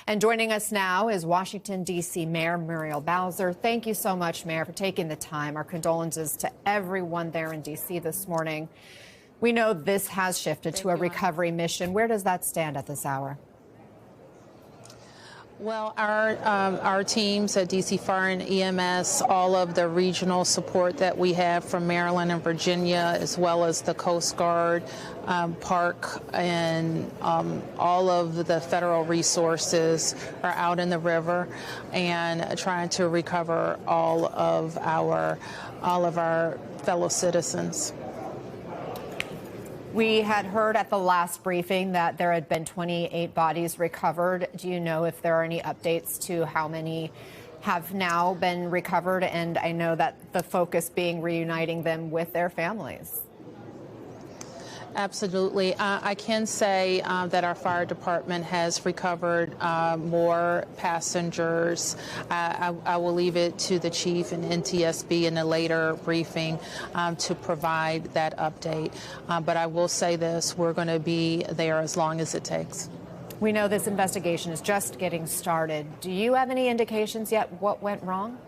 And joining us now is Washington, D.C. Mayor Muriel Bowser. Thank you so much, Mayor, for taking the time. Our condolences to everyone there in D.C. this morning. We know this has shifted to a recovery mission. Where does that stand at this hour? Well, our teams at DC Fire and EMS, all of the regional support that we have from Maryland and Virginia, as well as the Coast Guard, Park, and all of the federal resources are out in the river and trying to recover all of our fellow citizens. We had heard at the last briefing that there had been 28 bodies recovered. Do you know if there are any updates to how many have now been recovered? And I know that the focus being reuniting them with their families. Absolutely. I can say that our fire department has recovered more passengers. I will leave it to the chief and NTSB in a later briefing to provide that update. But I will say this, we're going to be there as long as it takes. We know this investigation is just getting started. Do you have any indications yet what went wrong?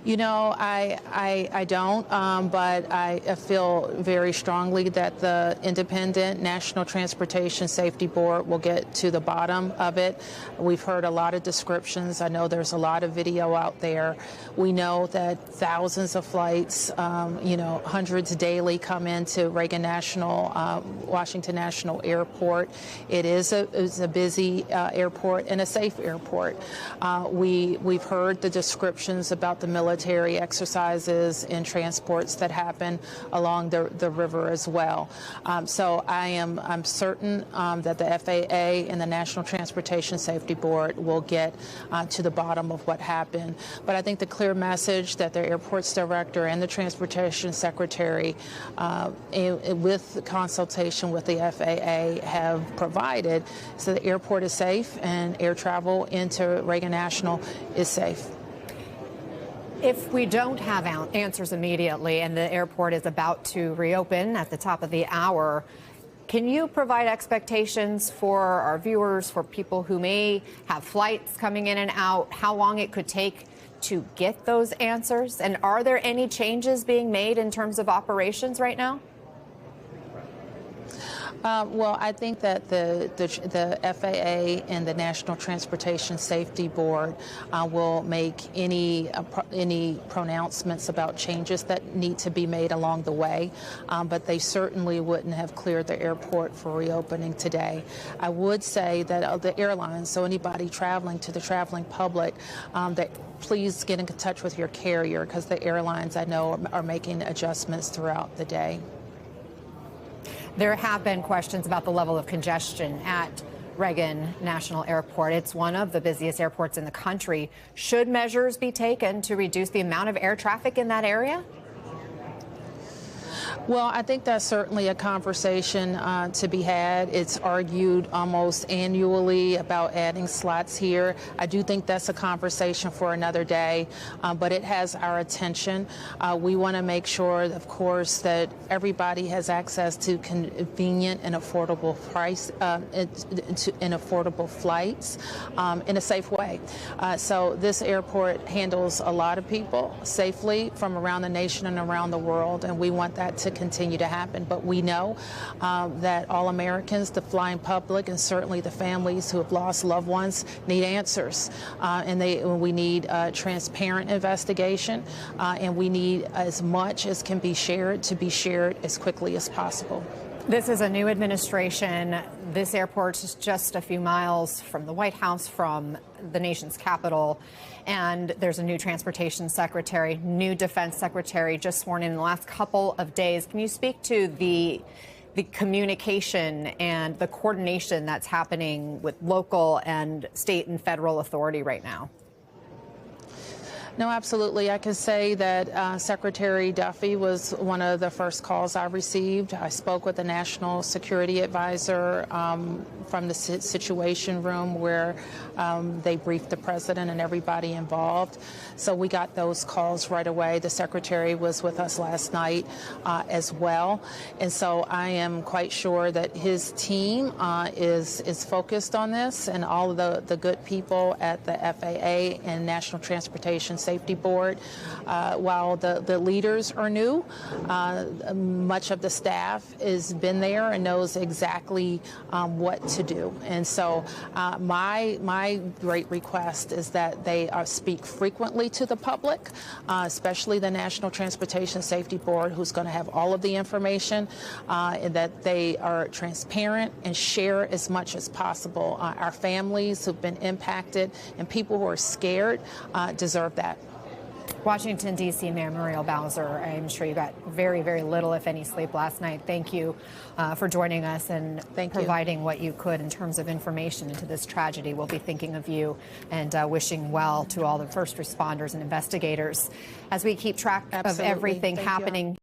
You know, I don't, but I feel very strongly that the Independent National Transportation Safety Board will get to the bottom of it. We've heard a lot of descriptions. I know there's a lot of video out there. We know that thousands of flights, hundreds daily come into Reagan National, Washington National Airport. It is a busy airport and a safe airport. We've heard the descriptions about the military exercises and transports that happen along the river as well. So I'm certain that the FAA and the National Transportation Safety Board will get to the bottom of what happened. But I think the clear message that the airports director and the transportation secretary, with consultation with the FAA, have provided is that the airport is safe and air travel into Reagan National is safe. If we don't have answers immediately and the airport is about to reopen at the top of the hour, can you provide expectations for our viewers, for people who may have flights coming in and out, how long it could take to get those answers? And are there any changes being made in terms of operations right now? Well, I think that the FAA and the National Transportation Safety Board will make any pronouncements about changes that need to be made along the way, but they certainly wouldn't have cleared the airport for reopening today. I would say that the airlines, so anybody traveling, to the traveling public, that please get in touch with your carrier, because the airlines, I know, are making adjustments throughout the day. There have been questions about the level of congestion at Reagan National Airport. It's one of the busiest airports in the country. Should measures be taken to reduce the amount of air traffic in that area? Well, I think that's certainly a conversation to be had. It's argued almost annually about adding slots here. I do think that's a conversation for another day, but it has our attention. We want to make sure, of course, that everybody has access to convenient and affordable affordable flights in a safe way. So this airport handles a lot of people safely from around the nation and around the world, and we want that to continue to happen. But we know that all Americans, the flying public, and certainly the families who have lost loved ones need answers. And we need transparent investigation, and we need as much as can be shared to be shared as quickly as possible. This is a new administration. This airport is just a few miles from the White House, from the nation's capital. And there's a new transportation secretary, new defense secretary just sworn in the last couple of days. Can you speak to the communication and the coordination that's happening with local and state and federal authority right now? No, absolutely. I can say that Secretary Duffy was one of the first calls I received. I spoke with the National Security Advisor from the Situation Room where they briefed the president and everybody involved. So we got those calls right away. The Secretary was with us last night as well. And so I am quite sure that his team is focused on this, and all of the good people at the FAA and National Transportation Safety Board. While the leaders are new, much of the staff has been there and knows exactly what to do. And so my great request is that they speak frequently to the public, especially the National Transportation Safety Board, who's going to have all of the information, and that they are transparent and share as much as possible. Our families who've been impacted and people who are scared deserve that. Washington, D.C. Mayor Muriel Bowser, I'm sure you got very, very little, if any, sleep last night. Thank you for joining us and providing what you could in terms of information into this tragedy. We'll be thinking of you and wishing well to all the first responders and investigators as we keep track of everything happening.